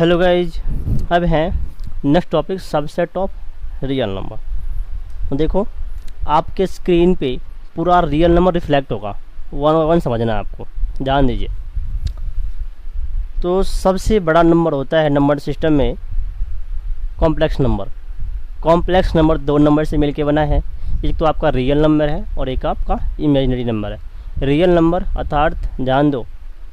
Hello guys, अब है next topic subset of real number. देखो आपके स्क्रीन पे पूरा रियल नंबर रिफ्लेक्ट होगा, वन बाय वन समझना है आपको, ध्यान दीजिए। तो सबसे बड़ा नंबर होता है नंबर सिस्टम में कॉम्प्लेक्स नंबर। कॉम्प्लेक्स नंबर दो नंबर से मिलके बना है, एक तो आपका रियल नंबर है और एक आपका इमेजिनरी नंबर है। रियल नंबर अर्थात ध्यान दो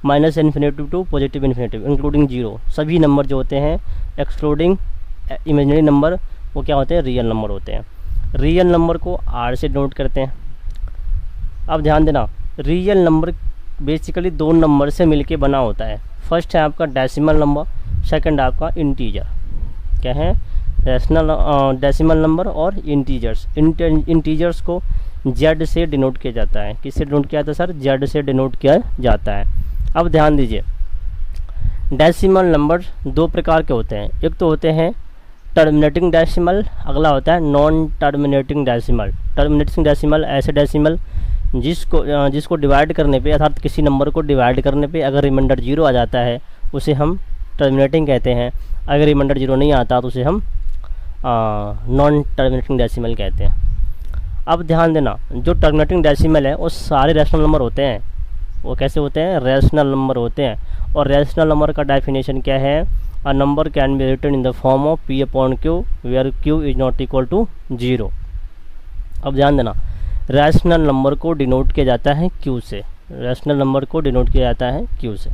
minus infinitive to positive infinitive including zero, सभी नंबर जो होते हैं एक्सक्लूडिंग इमेजिनरी नंबर वो क्या होते हैं, रियल नंबर होते हैं। रियल नंबर को आर से नोट करते हैं। अब ध्यान देना, रियल नंबर बेसिकली दो नंबर से मिलके बना होता है। फर्स्ट है आपका डेसिमल नंबर, सेकंड आपका इंटीजर। क्या है, रैशनल डेसिमल नंबर और इंटीजर्स। इंटीजर्स को जेड से डिनोट किया जाता है। किससे डिनोट किया जाता है सर? जेड से डिनोट किया जाता है। अब ध्यान दीजिए, डेसिमल नंबर दो प्रकार के होते हैं, एक तो होते हैं टर्मिनेटिंग डेसिमल, अगला होता है non terminating decimal. Terminating decimal ऐसे डेसिमल जिसको डिवाइड करने पे अर्थात किसी नंबर को डिवाइड करने पे अगर रिमाइंडर जीरो आ जाता है उसे हम टर्मिनेटिंग कहते हैं, अगर रिमाइंडर जीरो नहीं आता तो उसे हम नॉन टर्मिनेटिंग डेसिमल कहते हैं। अब ध्यान देना, जो टर्मिनेटिंग डेसिमल है वो सारे रैशनल नंबर होते हैं। वो कैसे होते हैं? रैशनल नंबर होते हैं। और रैशनल नंबर का डेफिनेशन क्या है? A number can be written in the form of p upon q where q is not equal to zero. अब ध्यान देना, रैशनल नंबर को डिनोट किया जाता है क्यू से। रैशनल नंबर को डिनोट किया जाता है क्यू से।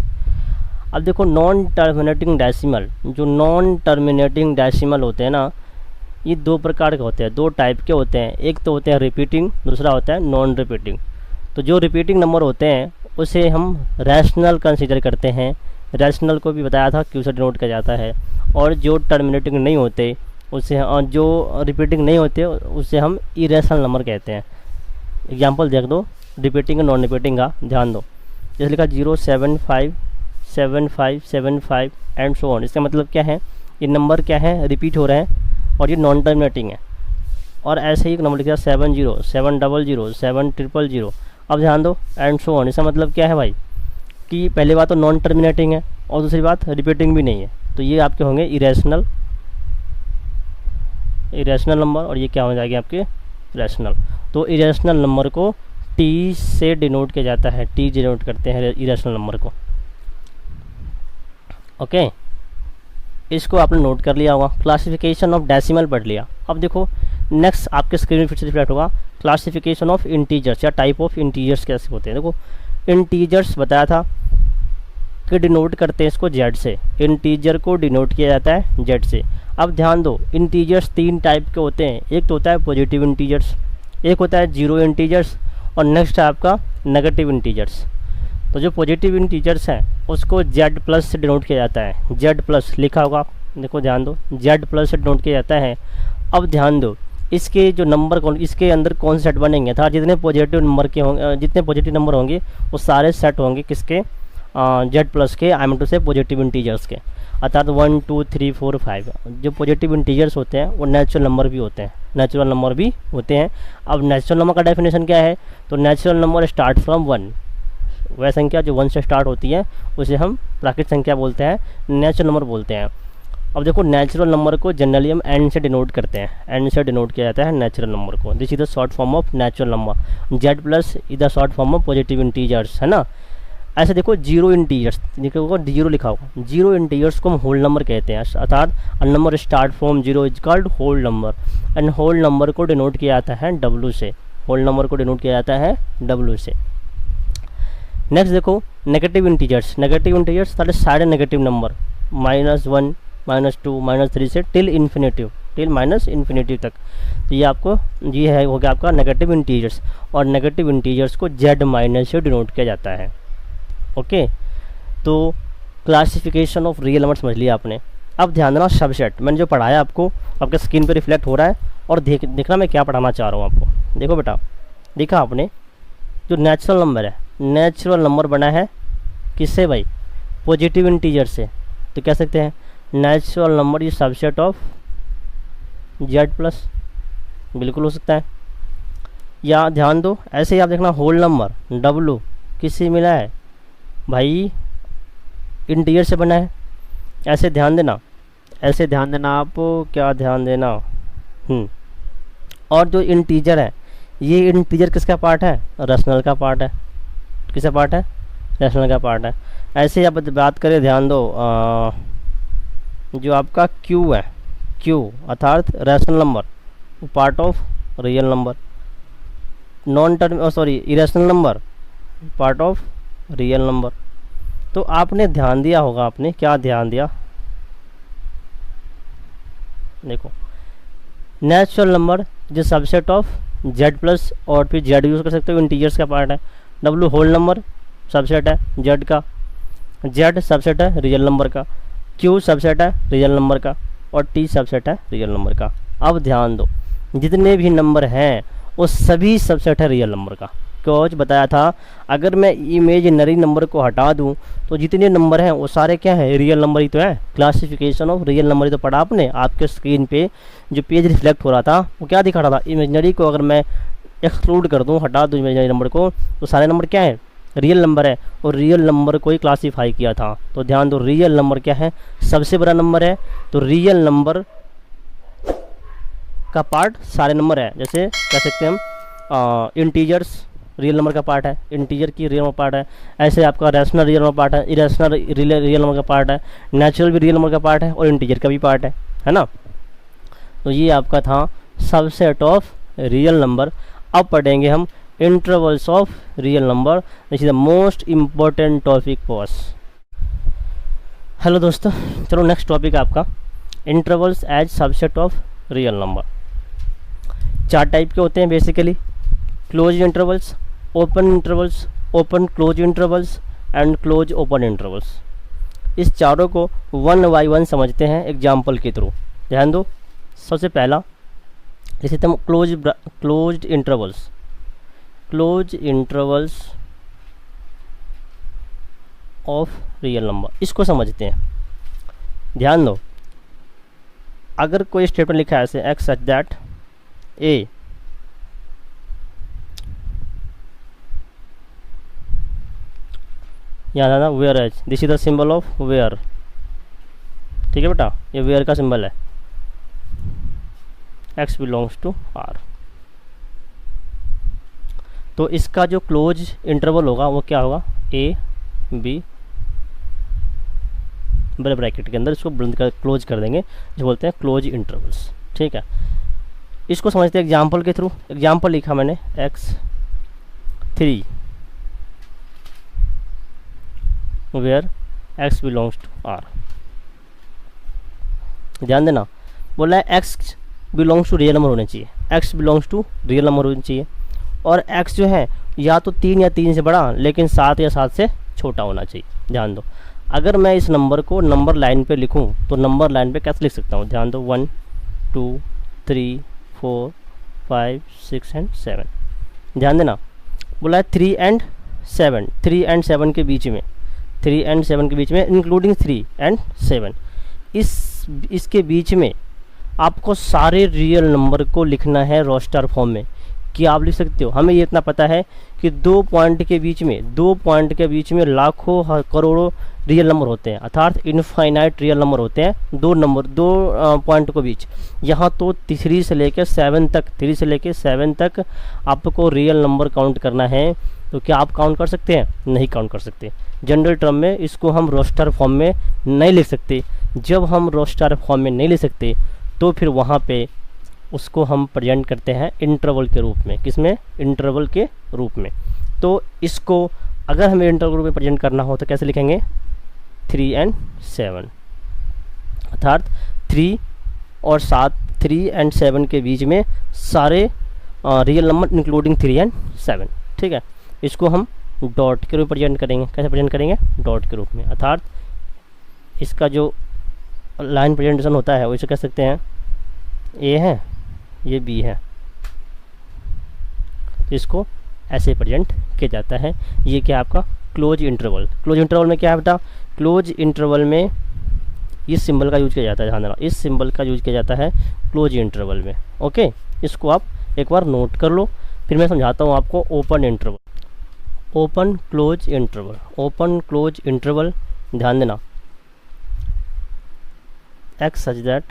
अब देखो नॉन टर्मिनेटिंग डेसिमल, जो नॉन टर्मिनेटिंग डेसिमल होते हैं ना, ये दो प्रकार के होते हैं, दो टाइप के होते हैं। एक तो होते हैं रिपीटिंग, दूसरा होता है नॉन रिपीटिंग। तो जो रिपीटिंग नंबर होते हैं उसे हम रैशनल कंसीडर करते हैं। रैशनल को भी बताया था क्यू से डिनोट किया जाता है। और जो टर्मिनेटिंग नहीं होते उसे, जो रिपीटिंग नहीं होते उसे हम इरेशनल नंबर कहते हैं। एग्जांपल देख दो रिपीटिंग और नॉन रिपीटिंग का, ध्यान दो। जैसे लिखा 0 7 5 7 5 7 5 एंड सो ऑन। इसका मतलब क्या है? ये नंबर क्या है, रिपीट हो रहे हैं और ये नॉन टर्मिनेटिंग है। और ऐसे ही एक नंबर लिखा 7 0 7 0 0 7 0 0। अब ध्यान दो एंड सो ऑन। इसका मतलब क्या है भाई कि पहली बात तो नॉन टर्मिनेटिंग है और दूसरी बात रिपीटिंग भी नहीं है। तो ये आपके होंगे इरेशनल नंबर और ये क्या हो जाएंगे आपके रैशनल। तो इरेशनल नंबर को टी से डिनोट किया जाता है, टी डिनोट करते हैं इरेशनल नंबर को। ओके, इसको आपने नोट कर लिया होगा। क्लासिफिकेशन ऑफ डेसिमल पढ़ लिया। अब देखो नेक्स्ट आपके स्क्रीन में फिर से रिफ्लेक्ट होगा क्लासिफिकेशन ऑफ इंटीजर्स या टाइप ऑफ इंटीजर्स कैसे होते हैं। देखो इंटीजर्स बताया था कि डिनोट करते हैं इसको जेड से। इंटीजर को डिनोट किया जाता है जेड से। अब ध्यान दो, इंटीजर्स तीन टाइप के होते हैं। एक तो होता है पॉजिटिव इंटीजर्स, एक होता है जीरो इंटीजर्स और नेक्स्ट है आपका नेगेटिव इंटीजर्स। तो जो पॉजिटिव इंटीजर्स हैं उसको जेड प्लस से डिनोट किया जाता है। जेड प्लस लिखा होगा, देखो ध्यान दो, जेड प्लस से डिनोट किया जाता है। अब ध्यान दो, इसके जो नंबर इसके अंदर कौन से सेट बनेंगे था, जितने पॉजिटिव नंबर के होंगे, जितने पॉजिटिव नंबर होंगे वो सारे सेट होंगे किसके, जेड प्लस के, आई एम टू से पॉजिटिव इंटीजर्स के। अर्थात 1 2 3 4 5 जो पॉजिटिव इंटीजर्स होते हैं वो नेचुरल नंबर भी होते हैं, नेचुरल नंबर भी होते हैं। अब नेचुरल नंबर का डेफिनेशन क्या है? तो नेचुरल नंबर स्टार्ट फ्रॉम 1। वह संख्या जो 1 से स्टार्ट होती है उसे हम प्राकृतिक संख्या बोलते हैं, नेचुरल नंबर बोलते हैं। अब देखो नेचुरल नंबर को जनरली हम एन से डिनोट करते हैं, एन से डिनोट किया जाता है नेचुरल नंबर को। This is the short form of natural number. Z plus is the short form of positive integers, है ना। ऐसे देखो जीरो इंटीजर्स, देखो जीरो लिखा होगा, जीरो इंटीजर्स को हम होल नंबर कहते हैं। अर्थात a number start from zero is called whole number and whole number को डिनोट किया जाता है डब्ल्यू से। होल नंबर को डिनोट किया जाता है डब्ल्यू से। नेक्स्ट देखो नेगेटिव इंटीजर्स। नेगेटिव इंटीजर्स सारे नेगेटिव नंबर -1 -2 -3 से till infinitive, till minus infinitive तक। तो ये आपको ये है हो गया आपका नेगेटिव इंटीजर्स। और नेगेटिव इंटीजर्स को जेड माइनस से डिनोट किया जाता है। ओके, तो क्लासिफिकेशन ऑफ रियल नंबर समझ लिया आपने। अब ध्यान देना, सबसेट मैंने जो पढ़ाया आपको आपके स्क्रीन पे रिफ्लेक्ट हो रहा है और देखना मैं क्या पढ़ाना चाह रहा हूँ आपको। देखो बेटा, देखा आपने जो नेचुरल नंबर है, नेचुरल नंबर बना है किससे भाई? पॉजिटिव इंटीजर से। तो कह सकते हैं natural number is subset of Z plus, बिल्कुल हो सकता है। या ध्यान दो, ऐसे ही आप देखना होल नंबर डब्लू किससे मिला है भाई? इंटीजर से बना है। ऐसे ध्यान देना, ऐसे ध्यान देना आप, क्या ध्यान देना। और जो इंटीजर है, ये इंटीजर किसका पार्ट है? रैशनल का पार्ट है। किसका पार्ट है? रैशनल का पार्ट है। ऐसे आप बात करें, ध्यान दो, जो आपका क्यू है, क्यू अर्थात rational number, part of real number. Non term sorry irrational number, part of real number. तो आपने ध्यान दिया होगा, आपने क्या ध्यान दिया, देखो नेचुरल नंबर जो सबसेट ऑफ जेड प्लस, और फिर जेड यूज़ कर सकते हो, इंटीजर्स का पार्ट है। डब्ल्यू होल नंबर सबसेट है जेड का, जेड सबसेट है रियल नंबर का, क्यू सबसेट है रियल नंबर का, और टी सबसेट है रियल नंबर का। अब ध्यान दो, जितने भी नंबर हैं वो सभी सबसेट है रियल नंबर का। क्यों बताया था, अगर मैं इमेजिनरी नंबर को हटा दूं तो जितने नंबर हैं वो सारे क्या है? रियल नंबर ही तो है। क्लासिफिकेशन ऑफ रियल नंबर ही तो पढ़ा आपने। आपके स्क्रीन पे जो पेज रिफ्लेक्ट हो रहा था वो क्या दिखा रहा था? इमेजिनरी को अगर मैं एक्सक्लूड कर दूं, हटा दूं इमेजिनरी नंबर को, तो सारे नंबर क्या है? रियल नंबर है। और रियल नंबर को ही क्लासीफाई किया था। तो ध्यान दो, रियल नंबर क्या है? सबसे बड़ा नंबर है। तो रियल नंबर का पार्ट सारे नंबर है। जैसे कह सकते हैं हम इंटीजर्स रियल नंबर का पार्ट है, इंटीजर की रियल नंबर पार्ट है। ऐसे आपका रैशनल रियल नंबर पार्ट है, इरेशनल रियल नंबर का पार्ट है, नेचुरल भी रियल नंबर का पार्ट है, और इंटीजर का भी पार्ट है ना। तो ये आपका था सबसेट ऑफ रियल नंबर। अब पढ़ेंगे हम intervals of real number, this is the most important topic for us. Hello दोस्तों, चलो नेक्स्ट टॉपिक आपका intervals as subset of real number. 4 type के होते हैं basically, close intervals, open intervals, open close intervals and close open intervals. इस चारों को one by one समझते हैं एग्जाम्पल के थ्रू। ध्यान दो, सबसे पहला जैसे तुम close intervals, close intervals of real number, इसको समझते हैं। ध्यान दो, अगर कोई स्टेटमेंट लिखा है ऐसे एक्स सच दैट ए याद आना where as, this is the symbol of where. ठीक है बेटा, ये वेयर का सिंबल है। X belongs to r. तो इसका जो क्लोज इंटरवल होगा वो क्या होगा? ए बी बड़े ब्रैकेट के अंदर, इसको बंद कर क्लोज कर देंगे, जो बोलते हैं क्लोज इंटरवल्स। ठीक है, इसको समझते हैं एग्जाम्पल के थ्रू। एग्जाम्पल लिखा मैंने x3 where x belongs to r। ध्यान देना, बोला है x belongs to real number होने चाहिए, x belongs to real number होनी चाहिए, और x जो है या तो 3 या 3 से बड़ा, लेकिन 7 या 7 से छोटा होना चाहिए। ध्यान दो, अगर मैं इस नंबर को नंबर लाइन पे लिखूं तो नंबर लाइन पे कैसे लिख सकता हूं? ध्यान दो, 1 2 3 4 5 6 एंड 7। ध्यान देना, बोला है 3 एंड 7, 3 एंड 7 के बीच में, 3 एंड 7 के बीच में, इंक्लूडिंग 3 एंड 7। इसके बीच में आपको सारे रियल नंबर को लिखना है रोस्टर फॉर्म में। कि आप लिख सकते हो, हमें ये इतना पता है कि 2 पॉइंट के बीच में लाखों करोड़ों रियल नंबर होते हैं, अर्थात इनफाइनाइट रियल नंबर होते हैं। 2 पॉइंट के बीच, यहाँ तो 3 से लेकर 7 तक आपको रियल नंबर काउंट करना है। तो क्या आप काउंट कर सकते हैं? नहीं काउंट कर सकते। जनरल टर्म में इसको हम रोस्टर फॉर्म में नहीं लिख सकते। जब हम रोस्टर फॉर्म में नहीं लिख सकते तो फिर वहाँ पे उसको हम प्रेजेंट करते हैं इंटरवल के रूप में। किसमें? इंटरवल के रूप में। तो इसको अगर हमें इंटरवल रूप में प्रेजेंट करना हो तो कैसे लिखेंगे? 3 एंड 7, अर्थात 3 और 7, 3 एंड 7 के बीच में सारे रियल नंबर इंक्लूडिंग 3 एंड 7। ठीक है, इसको हम डॉट के रूप में प्रेजेंट करेंगे। कैसे प्रेजेंट करेंगे? डॉट के रूप में, अर्थात इसका जो लाइन प्रेजेंटेशन होता है वो इसे कह सकते हैं ए है, ये बी है, तो इसको ऐसे प्रेजेंट किया जाता है। ये क्या आपका क्लोज इंटरवल। क्लोज इंटरवल में क्या है बेटा? क्लोज इंटरवल में इस सिंबल का यूज किया जाता है। ध्यान देना, इस सिंबल का यूज किया जाता है क्लोज इंटरवल में। ओके, इसको आप एक बार नोट कर लो, फिर मैं समझाता हूँ आपको open interval, open close interval, open close interval. ध्यान देना, x such that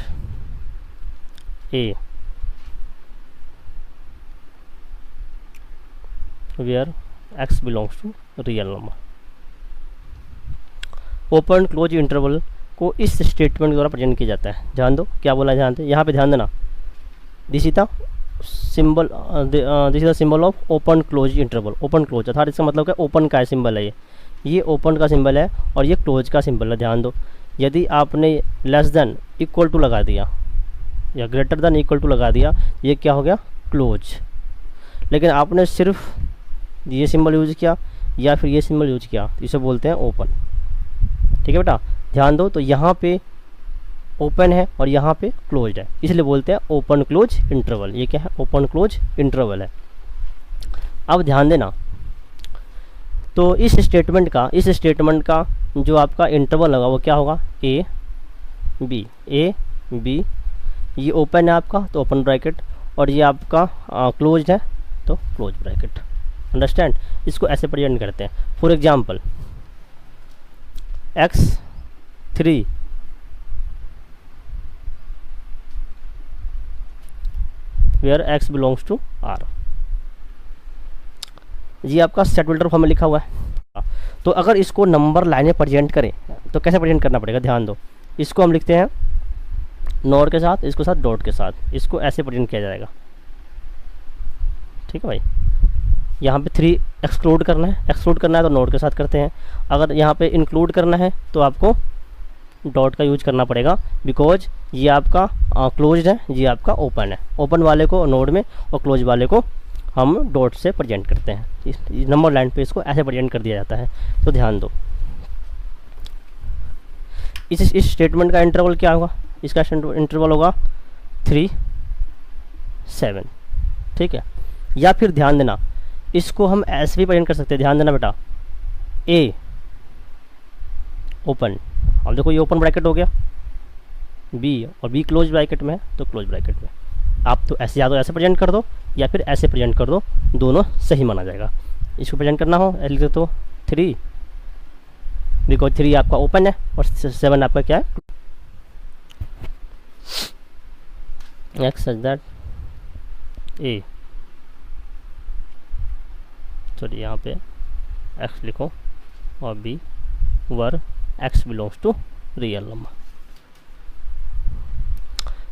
a where x belongs to real number. Open close interval को इस स्टेटमेंट के द्वारा प्रेजेंट किया जाता है। ध्यान दो क्या बोला है, ध्यान दे, यहाँ पे ध्यान देना, this is the symbol of open close interval. Open close अर्थात इसका मतलब क्या, ओपन का सिंबल है, ये ओपन का सिंबल है और ये क्लोज का सिंबल है। ध्यान दो, यदि आपने लेस देन इक्वल टू लगा दिया या ग्रेटर देन इक्वल टू लगा दिया, ये क्या हो गया, क्लोज। लेकिन आपने सिर्फ ये सिंबल यूज किया या फिर ये सिंबल यूज किया तो इसे बोलते हैं ओपन। ठीक है बेटा, ध्यान दो, तो यहाँ पे ओपन है और यहाँ पे क्लोज्ड है, इसलिए बोलते हैं ओपन क्लोज इंटरवल। ये क्या है, ओपन क्लोज इंटरवल है। अब ध्यान देना, तो इस स्टेटमेंट का जो आपका इंटरवल होगा वो क्या होगा, ए बी। ये ओपन है आपका तो ओपन ब्रैकेट, और ये आपका क्लोज्ड है तो क्लोज ब्रैकेट। अंडरस्टैंड, इसको ऐसे प्रेजेंट करते हैं। For example x3 where x belongs to r, ये आपका सेट बिल्डर फॉर्म में लिखा हुआ है। तो अगर इसको नंबर लाइन में प्रेजेंट करें तो कैसे प्रेजेंट करना पड़ेगा, ध्यान दो, इसको हम लिखते हैं नॉर के साथ, इसको साथ डॉट के साथ, इसको ऐसे प्रेजेंट किया जाएगा। ठीक है भाई, यहाँ पे 3 एक्सक्लूड करना है तो नोट के साथ करते हैं। अगर यहाँ पे इंक्लूड करना है तो आपको डॉट का यूज करना पड़ेगा, बिकॉज ये आपका क्लोज्ड है, ये आपका ओपन है। ओपन वाले को नोड में और क्लोज वाले को हम डॉट से प्रेजेंट करते हैं। इस नंबर लाइन पे इसको ऐसे प्रेजेंट कर दिया जाता है। तो ध्यान दो, इस स्टेटमेंट का इंटरवल क्या होगा, इसका इंटरवल होगा 3 7। ठीक है, या फिर ध्यान देना, इसको हम ऐसे भी प्रेजेंट कर सकते हैं। ध्यान देना बेटा, ए ओपन, अब देखो ये ओपन ब्रैकेट हो गया, बी और बी क्लोज ब्रैकेट में है तो क्लोज ब्रैकेट में। आप तो ऐसे या तो ऐसे प्रेजेंट कर दो या फिर ऐसे प्रेजेंट कर दो, दोनों सही माना जाएगा। इसको प्रेजेंट करना हो लिख दो तो 3, बिकॉज 3 आपका ओपन है और 7 आपका क्या है, x such that a, sorry यहाँ पे x लिखो और b where x belongs to real number.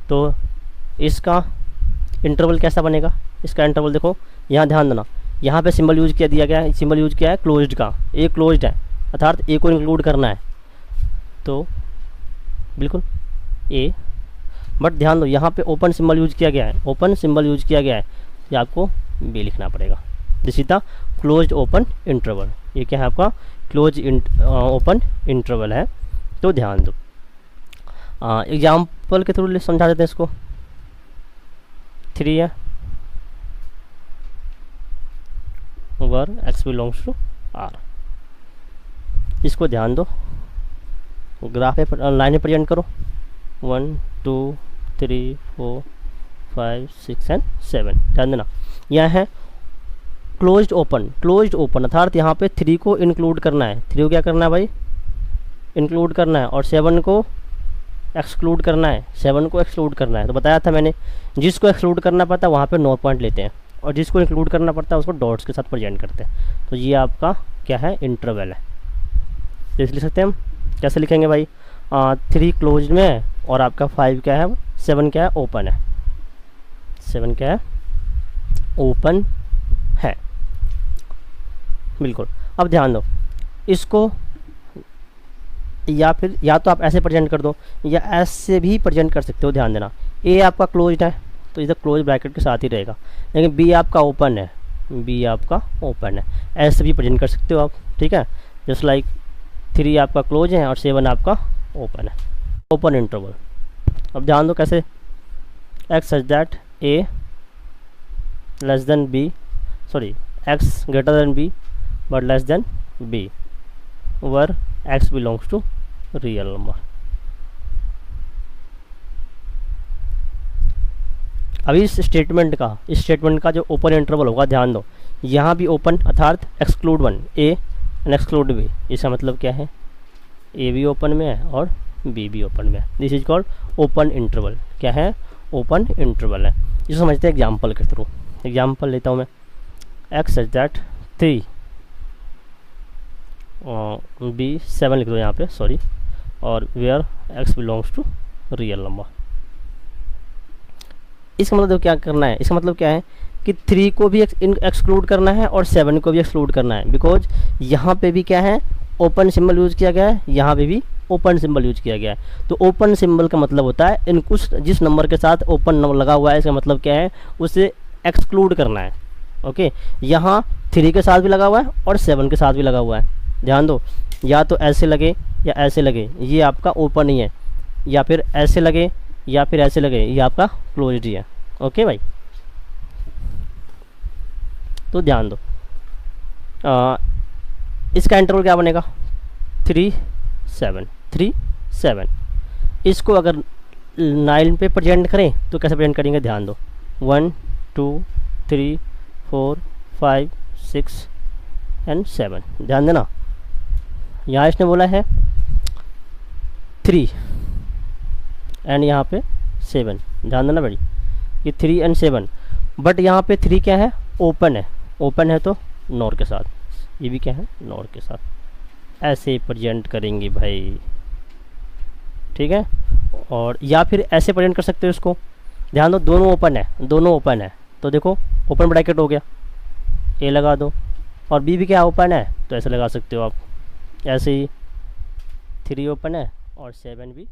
तो इसका इंटरवल कैसा बनेगा, इसका इंटरवल देखो, यहाँ ध्यान देना, यहाँ पे सिंबल यूज किया दिया गया है, सिंबल यूज किया है क्लोज्ड का, ए क्लोज्ड है अर्थात ए को इंक्लूड करना है तो बिल्कुल ए। बट ध्यान दो, यहाँ पे ओपन सिंबल यूज किया गया है, ओपन सिंबल यूज किया गया है, ये आपको बी लिखना पड़ेगा। This is the closed open interval. ये क्या है आपका क्लोज ओपन इंटरवल है। तो ध्यान दो, एग्जाम्पल के थ्रू समझा देते हैं इसको। 3 है वर x बिलोंग्स टू r, इसको ध्यान दो, ग्राफ पे लाइन में प्रेजेंट करो, 1 2 3 4 5 6 एंड 7। ध्यान देना, यह है क्लोज्ड ओपन अर्थात यहाँ पे 3 को इंक्लूड करना है, 3 को क्या करना है भाई, इंक्लूड करना है, और 7 को एक्सक्लूड करना है, 7 को एक्सक्लूड करना है। तो बताया था मैंने, जिसको एक्सक्लूड करना पड़ता है वहाँ पे 9 पॉइंट लेते हैं और जिसको इंक्लूड करना पड़ता है उसको डॉट्स के साथ प्रेजेंट करते हैं। तो ये आपका क्या है, इंटरवल है। तो इस लिख सकते हैं हम, कैसे लिखेंगे भाई, 3 क्लोज में है और आपका 5 क्या है, 7 क्या है, ओपन है, 7 क्या है, ओपन है। बिल्कुल, अब ध्यान दो, इसको या फिर या तो आप ऐसे प्रेजेंट कर दो या ऐसे भी प्रेजेंट कर सकते हो। ध्यान देना, ए आपका क्लोज्ड है तो इधर क्लोज ब्रैकेट के साथ ही रहेगा, लेकिन बी आपका ओपन है, बी आपका ओपन है, ऐसे भी प्रेजेंट कर सकते हो आप। ठीक है, जस्ट लाइक 3 आपका क्लोज है और 7 आपका ओपन है, ओपन इंटरवल। अब ध्यान दो कैसे, x such that a less than b, sorry x greater than b but less than b, where x belongs to real number. अभी इस स्टेटमेंट का जो ओपन इंटरवल होगा, ध्यान दो, यहाँ भी ओपन अर्थात exclude 1 a and exclude b, इसका मतलब क्या है, ए भी ओपन में है और बी भी ओपन में है। This is called open interval. क्या है? ओपन इंटरवल है। इसे समझते हैं एग्जाम्पल के थ्रू। एग्जाम्पल लेता हूँ मैं, एक्स सच दैट 3 बी 7 लिख दो यहाँ पे, सॉरी, और where x belongs to real number. इसका मतलब क्या करना है? इसका मतलब क्या है कि 3 को भी एक्सक्लूड करना है और 7 को भी एक्सक्लूड करना है, बिकॉज यहाँ पे भी क्या है? ओपन सिंबल यूज़ किया गया है, यहाँ पे भी ओपन सिंबल यूज किया गया है। तो ओपन सिंबल का मतलब होता है इन कुछ जिस नंबर के साथ ओपन नंबर लगा हुआ है, इसका मतलब क्या है? उसे एक्सक्लूड करना है। ओके, यहाँ 3 के साथ भी लगा हुआ है और 7 के साथ भी लगा हुआ है। ध्यान दो, या तो ऐसे लगे या ऐसे लगे, ये आपका ओपन ही है, या फिर ऐसे लगे या फिर ऐसे लगे, ये आपका क्लोज्ड ही है। ओके भाई, तो ध्यान दो, इसका इंटरवल क्या बनेगा? 3 7 3 7। इसको अगर 9 पे प्रेजेंट करें तो कैसे प्रेजेंट करेंगे? ध्यान दो, 1 2 3 4 5 6 एंड 7। ध्यान देना, यहाँ इसने बोला है 3 एंड यहाँ पे 7। ध्यान देना भाई, ये 3 एंड 7, बट यहाँ पे 3 क्या है? ओपन है। ओपन है तो नॉर के साथ, ये भी क्या है? नॉर के साथ। ऐसे प्रेजेंट करेंगे भाई, ठीक है। और या फिर ऐसे प्रेजेंट कर सकते हो इसको। ध्यान दो, दोनों ओपन है, दोनों ओपन है, तो देखो ओपन ब्रैकेट हो गया, ए लगा दो, और बी भी क्या ओपन है, तो ऐसे लगा सकते हो आप। ऐसे ही 3 ओपन है और 7 भी